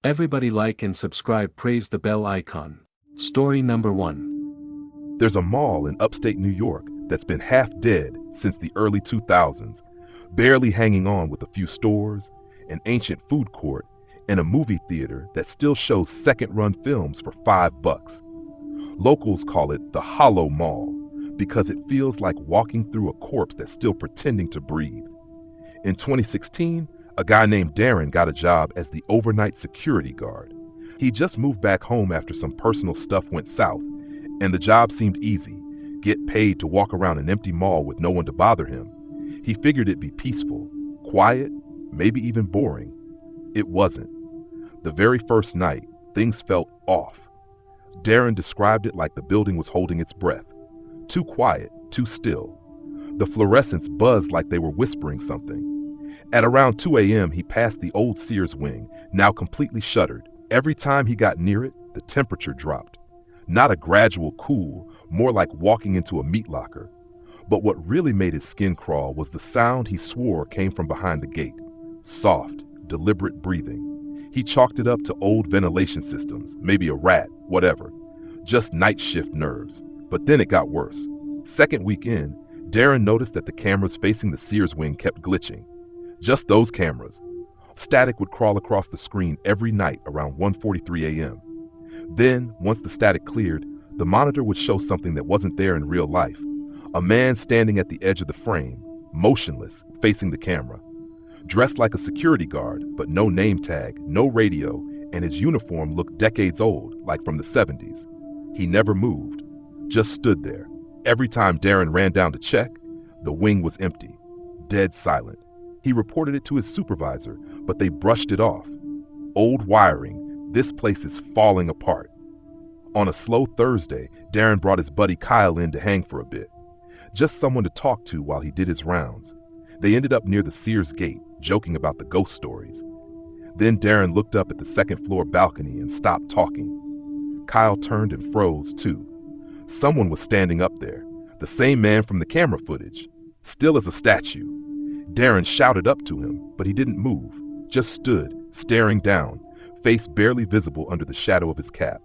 Everybody like and subscribe, praise the bell icon. Story number 1. There's a mall in upstate New York that's been half dead since the early 2000s, barely hanging on with a few stores, an ancient food court, and a movie theater that still shows second-run films for $5. Locals call it the Hollow Mall because it feels like walking through a corpse that's still pretending to breathe. In 2016, a guy named Darren got a job as the overnight security guard. He just moved back home after some personal stuff went south, and the job seemed easy. Get paid to walk around an empty mall with no one to bother him. He figured it'd be peaceful, quiet, maybe even boring. It wasn't. The very first night, things felt off. Darren described it like the building was holding its breath. Too quiet, too still. The fluorescents buzzed like they were whispering something. At around 2 a.m., he passed the old Sears wing, now completely shuttered. Every time he got near it, the temperature dropped. Not a gradual cool, more like walking into a meat locker. But what really made his skin crawl was the sound he swore came from behind the gate. Soft, deliberate breathing. He chalked it up to old ventilation systems, maybe a rat, whatever. Just night shift nerves. But then it got worse. Second week in, Darren noticed that the cameras facing the Sears wing kept glitching. Just those cameras. Static would crawl across the screen every night around 1:43 a.m. Then, once the static cleared, the monitor would show something that wasn't there in real life. A man standing at the edge of the frame, motionless, facing the camera. Dressed like a security guard, but no name tag, no radio, and his uniform looked decades old, like from the 70s. He never moved, just stood there. Every time Darren ran down to check, the wing was empty, dead silent. He reported it to his supervisor, but they brushed it off. Old wiring, this place is falling apart. On a slow Thursday, Darren brought his buddy Kyle in to hang for a bit. Just someone to talk to while he did his rounds. They ended up near the Sears gate, joking about the ghost stories. Then Darren looked up at the second floor balcony and stopped talking. Kyle turned and froze too. Someone was standing up there, the same man from the camera footage, still as a statue. Darren shouted up to him, but he didn't move, just stood, staring down, face barely visible under the shadow of his cap.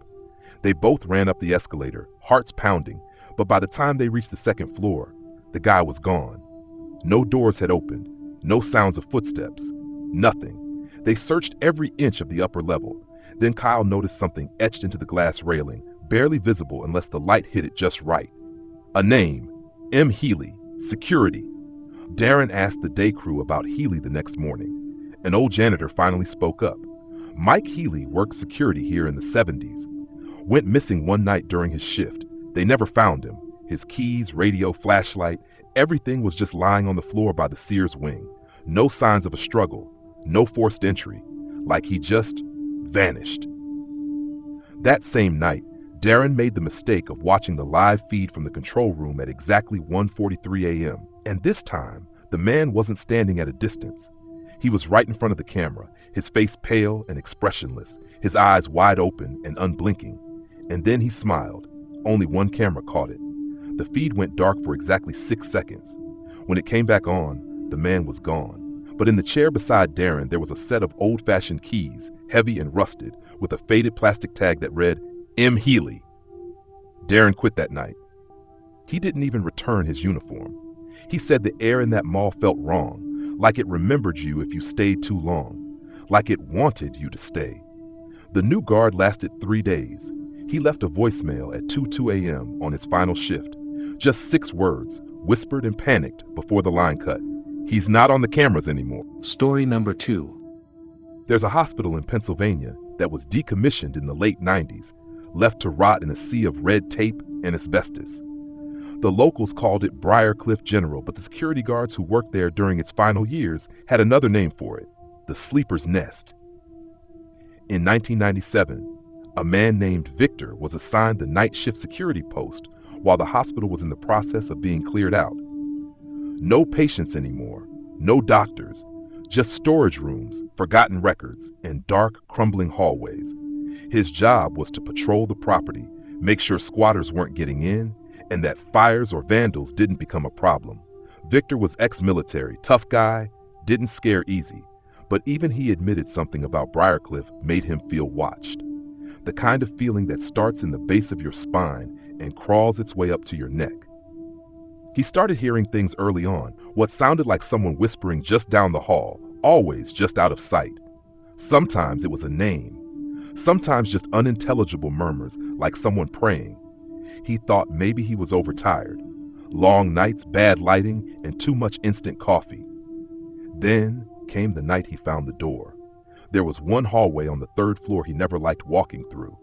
They both ran up the escalator, hearts pounding, but by the time they reached the second floor, the guy was gone. No doors had opened, no sounds of footsteps, nothing. They searched every inch of the upper level. Then Kyle noticed something etched into the glass railing, barely visible unless the light hit it just right. A name, M. Healy, security. Darren asked the day crew about Healy the next morning. An old janitor finally spoke up. Mike Healy worked security here in the 70s. Went missing one night during his shift. They never found him. His keys, radio, flashlight, everything was just lying on the floor by the Sears wing. No signs of a struggle, no forced entry, like he just vanished. That same night, Darren made the mistake of watching the live feed from the control room at exactly 1:43 a.m. And this time, the man wasn't standing at a distance. He was right in front of the camera, his face pale and expressionless, his eyes wide open and unblinking. And then he smiled. Only one camera caught it. The feed went dark for exactly 6 seconds. When it came back on, the man was gone. But in the chair beside Darren, there was a set of old-fashioned keys, heavy and rusted, with a faded plastic tag that read, M. Healy. Darren quit that night. He didn't even return his uniform. He said the air in that mall felt wrong, like it remembered you if you stayed too long, like it wanted you to stay. The new guard lasted 3 days. He left a voicemail at 2:02 a.m. on his final shift. Just 6 words, whispered and panicked before the line cut. He's not on the cameras anymore. Story number 2. There's a hospital in Pennsylvania that was decommissioned in the late 90s, left to rot in a sea of red tape and asbestos. The locals called it Briarcliff General, but the security guards who worked there during its final years had another name for it, the Sleeper's Nest. In 1997, a man named Victor was assigned the night shift security post while the hospital was in the process of being cleared out. No patients anymore, no doctors, just storage rooms, forgotten records, and dark, crumbling hallways. His job was to patrol the property, make sure squatters weren't getting in, and that fires or vandals didn't become a problem. Victor was ex-military, tough guy, didn't scare easy, But even he admitted something about Briarcliff made him feel watched. The kind of feeling that starts in the base of your spine and crawls its way up to your neck. He started hearing things early on, what sounded like someone whispering just down the hall, always just out of sight. Sometimes it was a name, sometimes just unintelligible murmurs like someone praying. He thought maybe he was overtired. Long nights, bad lighting, and too much instant coffee. Then came the night he found the door. There was one hallway on the third floor he never liked walking through.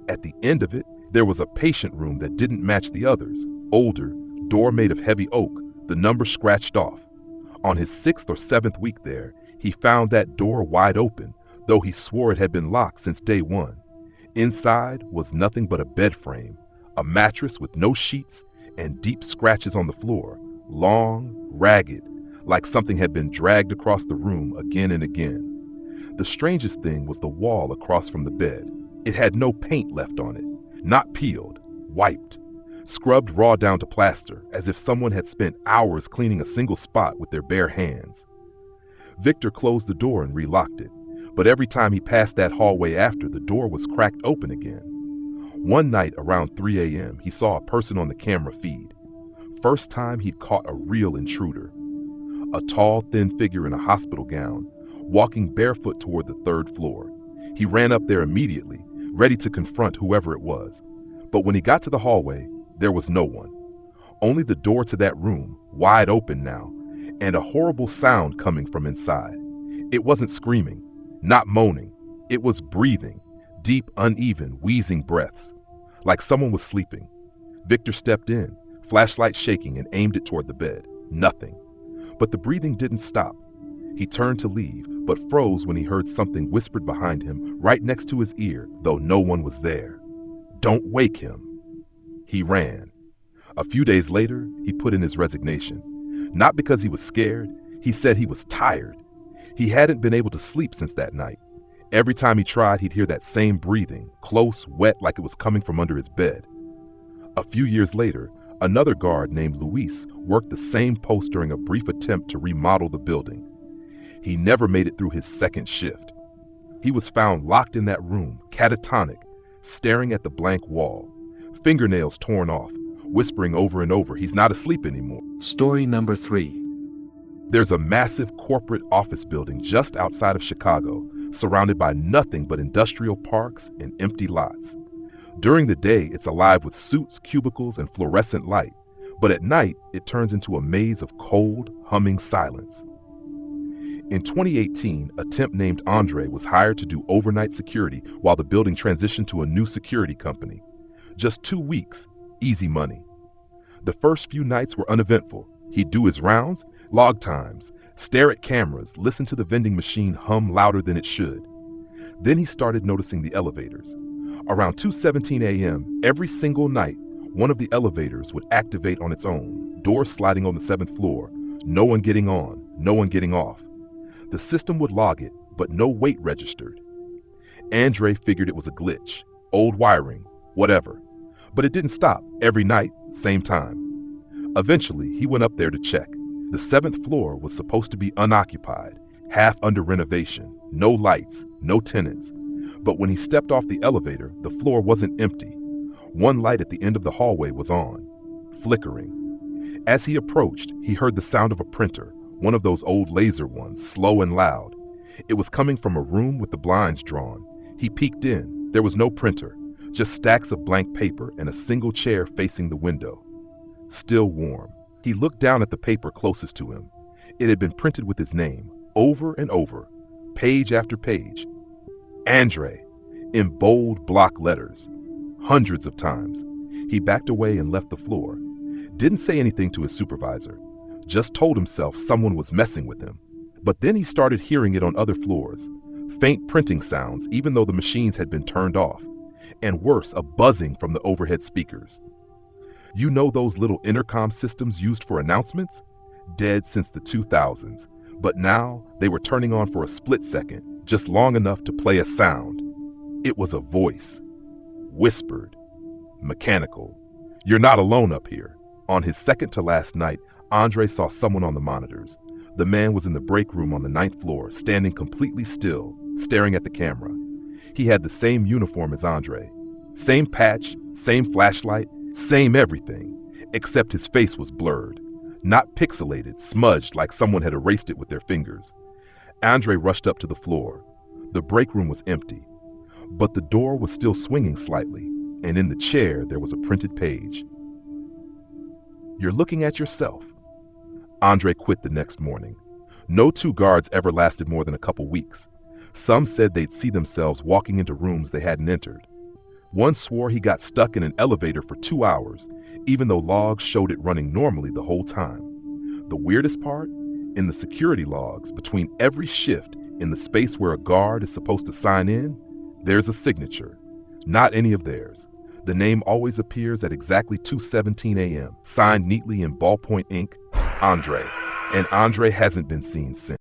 At the end of it, there was a patient room that didn't match the others. Older, door made of heavy oak, the number scratched off. On his 6th or 7th week there, he found that door wide open, though he swore it had been locked since day one. Inside was nothing but a bed frame, a mattress with no sheets, and deep scratches on the floor, long, ragged, like something had been dragged across the room again and again. The strangest thing was the wall across from the bed. It had no paint left on it, not peeled, wiped, scrubbed raw down to plaster, as if someone had spent hours cleaning a single spot with their bare hands. Victor closed the door and relocked it, but every time he passed that hallway after, the door was cracked open again. One night around 3 a.m., he saw a person on the camera feed. First time he'd caught a real intruder. A tall, thin figure in a hospital gown, walking barefoot toward the 3rd floor. He ran up there immediately, ready to confront whoever it was. But when he got to the hallway, there was no one. Only the door to that room, wide open now, and a horrible sound coming from inside. It wasn't screaming, not moaning. It was breathing, deep, uneven, wheezing breaths, like someone was sleeping. Victor stepped in, flashlight shaking, and aimed it toward the bed. Nothing. But the breathing didn't stop. He turned to leave, but froze when he heard something whispered behind him, right next to his ear, though no one was there. "Don't wake him." He ran. A few days later, he put in his resignation. Not because he was scared, he said he was tired. He hadn't been able to sleep since that night. Every time he tried, he'd hear that same breathing, close, wet, like it was coming from under his bed. A few years later, another guard named Luis worked the same post during a brief attempt to remodel the building. He never made it through his 2nd shift. He was found locked in that room, catatonic, staring at the blank wall, fingernails torn off, whispering over and over, he's not asleep anymore. Story number 3. There's a massive corporate office building just outside of Chicago, surrounded by nothing but industrial parks and empty lots. During the day, it's alive with suits, cubicles, and fluorescent light, but at night, it turns into a maze of cold, humming silence. In 2018, a temp named Andre was hired to do overnight security while the building transitioned to a new security company. Just 2 weeks, easy money. The first few nights were uneventful. He'd do his rounds, log times, stare at cameras, listen to the vending machine hum louder than it should. Then he started noticing the elevators. Around 2:17 a.m., every single night, one of the elevators would activate on its own, doors sliding on the 7th floor, no one getting on, no one getting off. The system would log it, but no weight registered. Andre figured it was a glitch, old wiring, whatever. But it didn't stop. Every night, same time. Eventually, he went up there to check. The 7th floor was supposed to be unoccupied, half under renovation, no lights, no tenants. But when he stepped off the elevator, the floor wasn't empty. One light at the end of the hallway was on, flickering. As he approached, he heard the sound of a printer, one of those old laser ones, slow and loud. It was coming from a room with the blinds drawn. He peeked in. There was no printer, just stacks of blank paper and a single chair facing the window. Still warm. He looked down at the paper closest to him. It had been printed with his name, over and over, page after page. Andre, in bold block letters, hundreds of times. He backed away and left the floor. Didn't say anything to his supervisor. Just told himself someone was messing with him. But then he started hearing it on other floors. Faint printing sounds, even though the machines had been turned off. And worse, a buzzing from the overhead speakers. You know those little intercom systems used for announcements? Dead since the 2000s. But now they were turning on for a split second, just long enough to play a sound. It was a voice. Whispered. Mechanical. You're not alone up here. On his second to last night, Andre saw someone on the monitors. The man was in the break room on the 9th floor, standing completely still, staring at the camera. He had the same uniform as Andre. Same patch, same flashlight, same everything, except his face was blurred. Not pixelated, smudged like someone had erased it with their fingers. Andre rushed up to the floor. The break room was empty, but the door was still swinging slightly, and in the chair there was a printed page. "You're looking at yourself." Andre quit the next morning. No two guards ever lasted more than a couple weeks. Some said they'd see themselves walking into rooms they hadn't entered. One swore he got stuck in an elevator for 2 hours, even though logs showed it running normally the whole time. The weirdest part? In the security logs, between every shift in the space where a guard is supposed to sign in, there's a signature. Not any of theirs. The name always appears at exactly 2:17 a.m., signed neatly in ballpoint ink, Andre. And Andre hasn't been seen since.